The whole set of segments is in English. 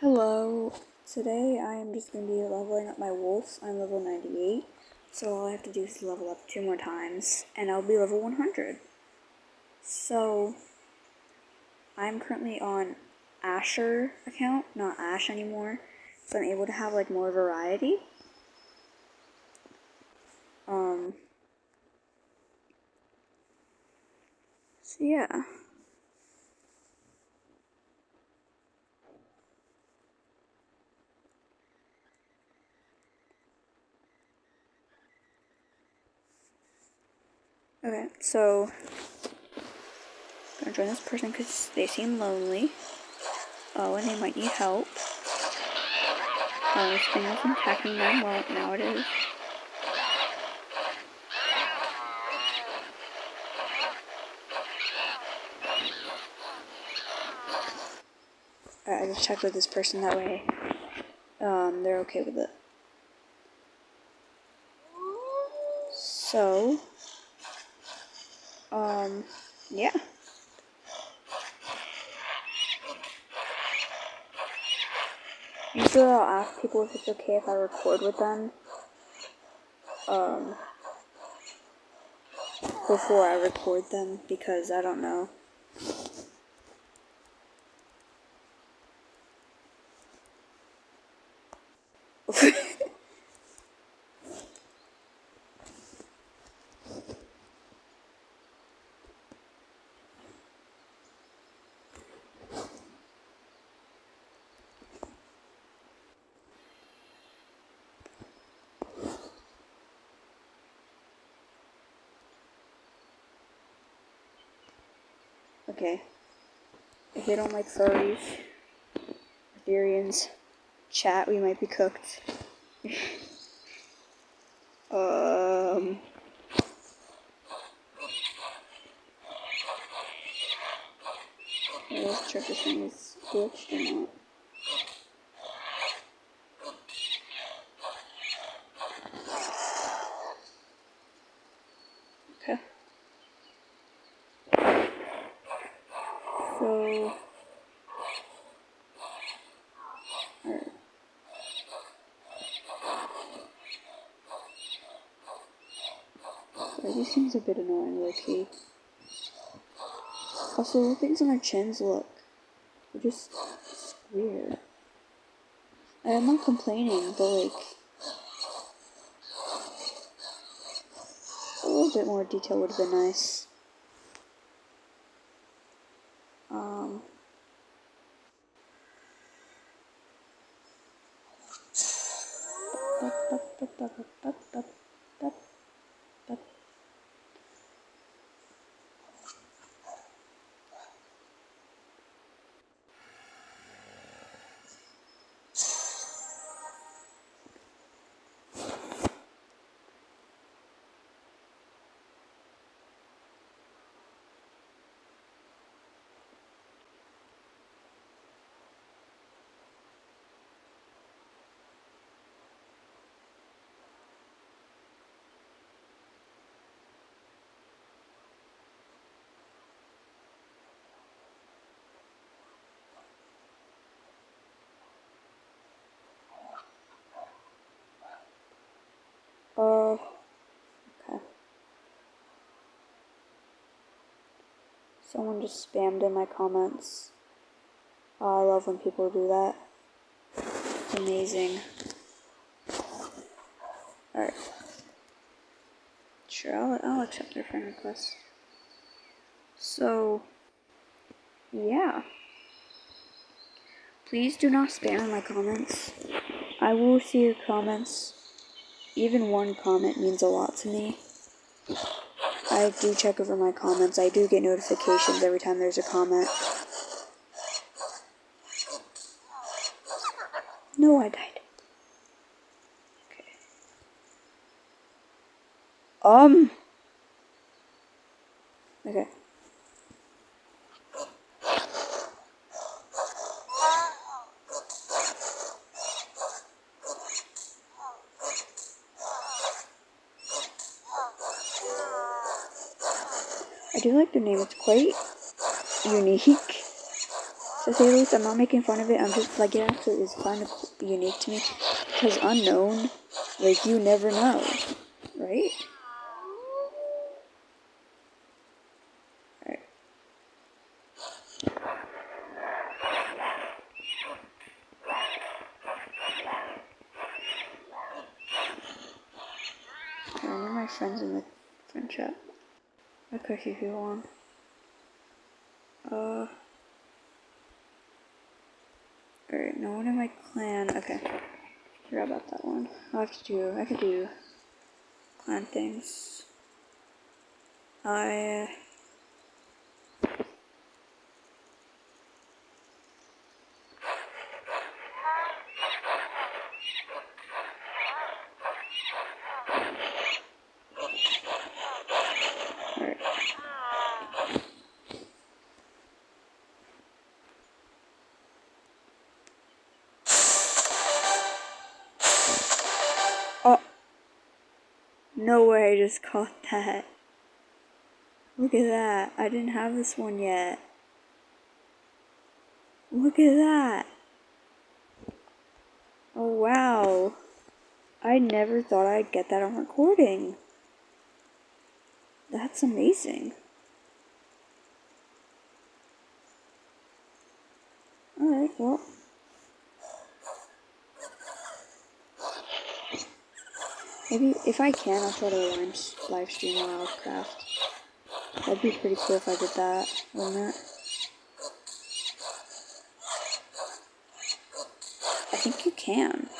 Hello, today I am just going to be leveling up my wolves. I'm level 98, so all I have to do is level up 2 more times, and I'll be level 100. So, I'm currently on Asher account, not Ash anymore, so I'm able to have like more variety. So yeah. Okay, so I'm gonna join this person because they seem lonely. Oh, and they might need help. This thing isn't attacking them. Well, now it is. Alright, I just checked with this person that way. They're okay with it. So, yeah. Usually I'll ask people if it's okay if I record with them, before I record them, because I don't know. Okay. If they don't like furries, Ethereans, chat, we might be cooked. Let's check this thing is glitched or not. Okay. So, alright. So these things are a bit annoying, low-key. Also, the things on their chins look. They're just weird. I'm not complaining, but like, a little bit more detail would have been nice. Okay. Someone just spammed in my comments. Oh, I love when people do that. It's amazing. Alright. Sure, I'll accept their friend request. So, yeah. Please do not spam in my comments. I will see your comments. Even one comment means a lot to me. I do check over my comments. I do get notifications every time there's a comment. No, I died. Okay. Okay. I do like the name. It's quite unique. to say the least. I'm not making fun of it. I'm just like, it actually is kind of unique to me. Because unknown, like, you never know, right? Alright. I remember my friends in the friend chat. What cookie if you want? Alright, no one in my clan. Okay. Forgot about that one. I could do clan things. Alright. Oh! No way I just caught that. Look at that. I didn't have this one yet. Look at that. Oh wow. I never thought I'd get that on recording. That's amazing. Alright, well. Maybe, if I can, I'll try to live stream Wildcraft. That'd be pretty cool if I did that, wouldn't it? I think you can.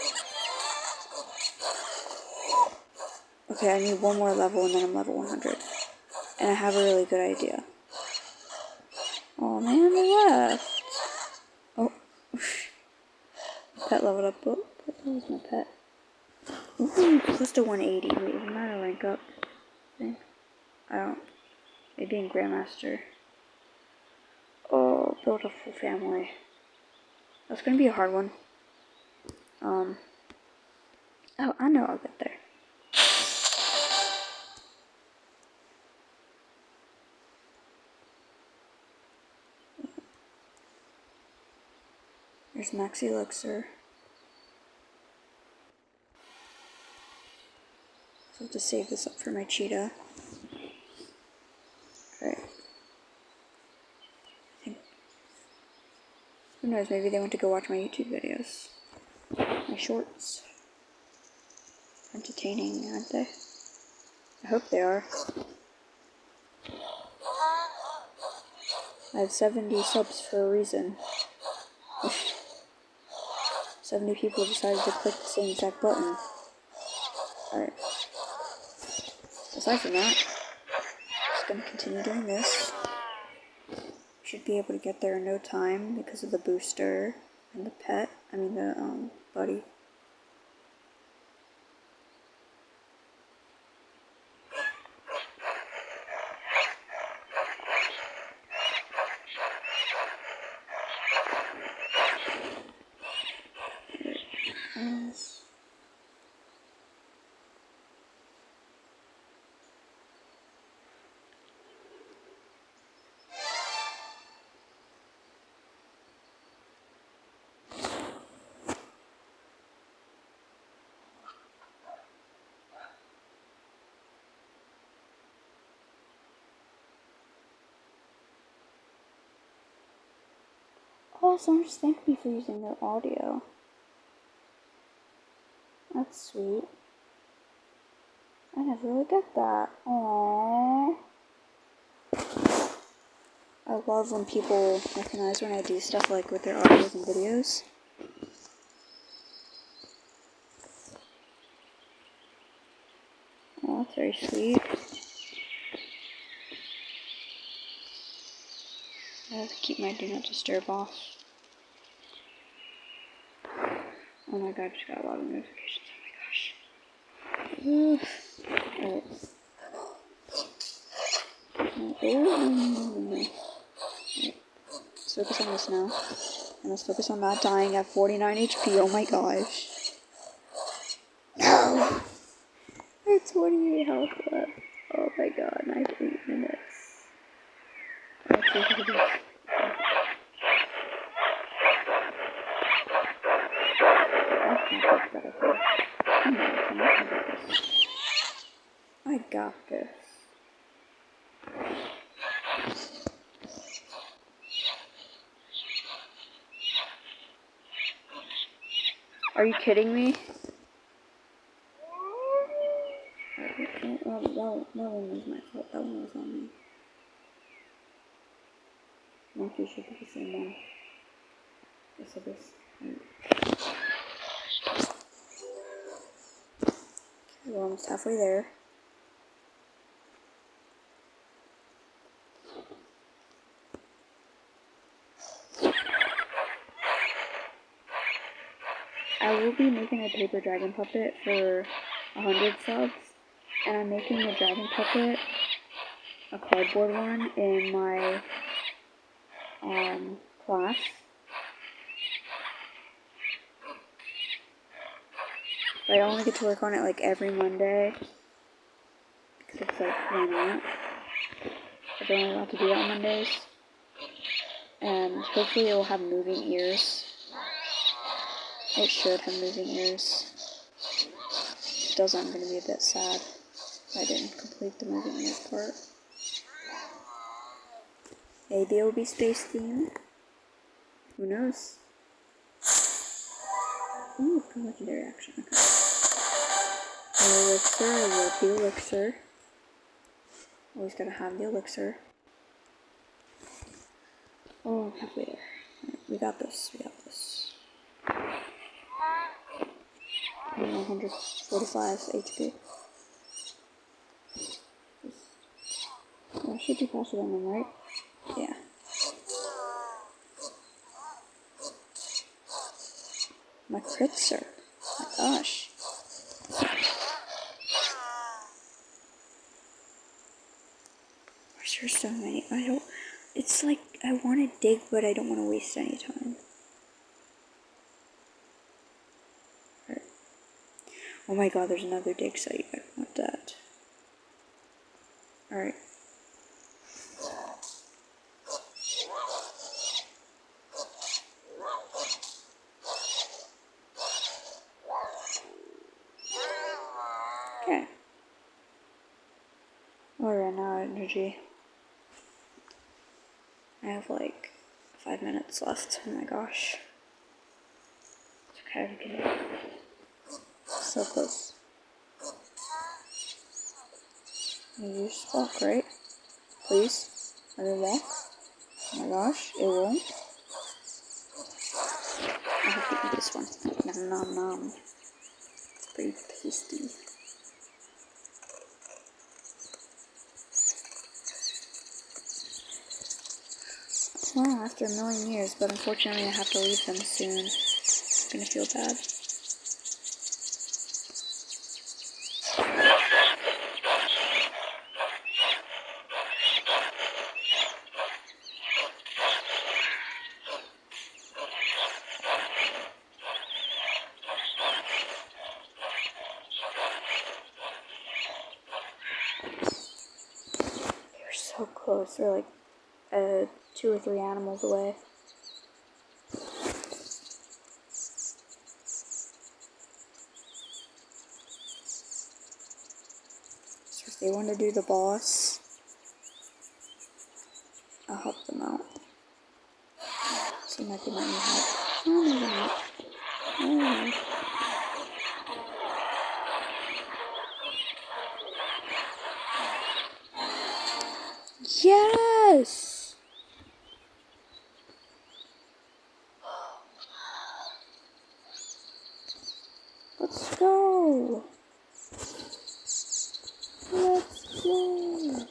Okay, I need one more level and then I'm level 100. And I have a really good idea. Oh man, I left. Oh. Pet leveled up. Oh, that was my pet. Ooh, close to 180. Wait, isn't that a rank up thing? I don't. Maybe in Grandmaster. Oh, build a full family. That's gonna be a hard one. Oh, I know I'll get there. There's Max Elixir. So I have to save this up for my cheetah. Alright. Who knows, maybe they want to go watch my YouTube videos. My shorts. Entertaining, aren't they? I hope they are. I have 70 subs for a reason. 70 people decided to click the same exact button. Alright. Aside from that, just gonna continue doing this. Should be able to get there in no time because of the booster and the pet. I mean the buddy. Oh, someone just thanked me for using their audio. That's sweet. I never really get that. Aww. I love when people recognize when I do stuff like with their audios and videos. Oh, that's very sweet. I have to keep my do not disturb off. Oh my god, I just got a lot of notifications. Oh my gosh. Alright. Alright. Let's focus on this now. And let's focus on not dying at 49 HP. Oh my gosh. No! I have 28 health left. Oh my god, I have 8 minutes. I got this. Are you kidding me? That one was my fault. That one was on me. Monkey should be the same one. Yes, it is. Okay, we're almost halfway there. I will be making a paper dragon puppet for 100 subs, and I'm making the dragon puppet, a cardboard one, in my class. But I only get to work on it like every Monday, because it's like, why not? But they're only allowed to do it on Mondays. And hopefully it will have moving ears. It should have moving ears. If it doesn't, I'm going to be a bit sad if I didn't complete the moving ears part. Maybe it will be space themed. Who knows? Ooh, legendary action. Okay. Elixir, I love the elixir. Always gotta have the elixir. Oh, halfway there. Right, we got this. 145 HP. Oh, I should be faster than them, right? Yeah. My crits are... Oh my gosh. There's so many. I don't... It's like, I want to dig, but I don't want to waste any time. Right. Oh my god, there's another dig site. I don't want that. Alright. Okay. I ran out of energy. I have like 5 minutes left. Oh my gosh. It's okay, we can do it. So close. You just walk, right? Please? Let me walk. Oh my gosh, it won't. I have to eat this one. Nom nom nom. It's pretty tasty. Well, after a million years, but unfortunately I have to leave them soon. I'm gonna feel bad. They're so close. They're like 2 or 3 animals away. So if they want to do the boss, I'll help them out. Seem like they might need help. Oh, maybe not. Oh. Yes! Let's go! Let's go!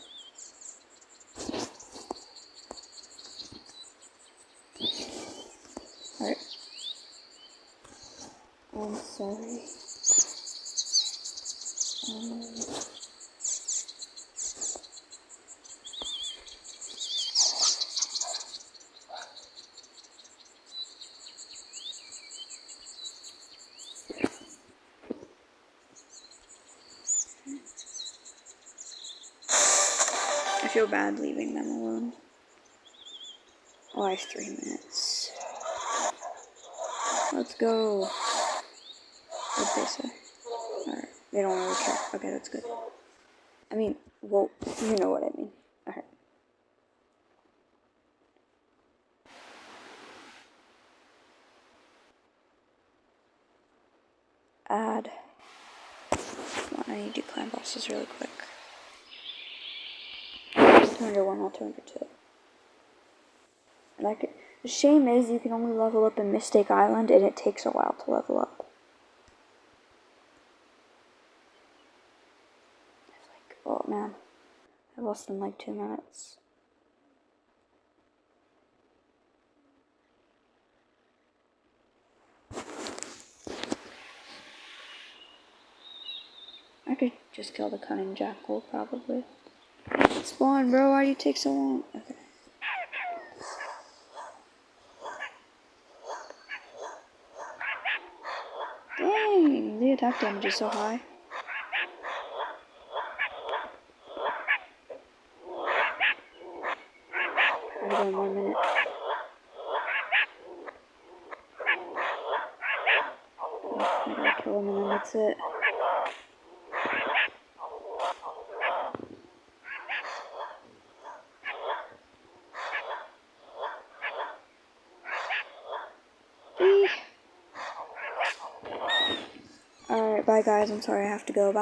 Alright. I'm sorry. I feel bad leaving them alone. Oh, I have 3 minutes. Let's go. What'd they say? Alright, they don't really care. Okay, that's good. I mean, well, you know what I mean. Alright. Add. Come on, I need to climb bosses really quick. 201, not 202. And the shame is you can only level up in Mistake Island and it takes a while to level up. It's like, oh man, I lost in like 2 minutes. I could just kill the cunning jackal, probably. Spawn, bro, why do you take so long? Okay. Dang, the attack damage is so high. Gotta go in 1 minute. I gotta kill him and then that's it. Alright, bye guys, I'm sorry I have to go. Bye.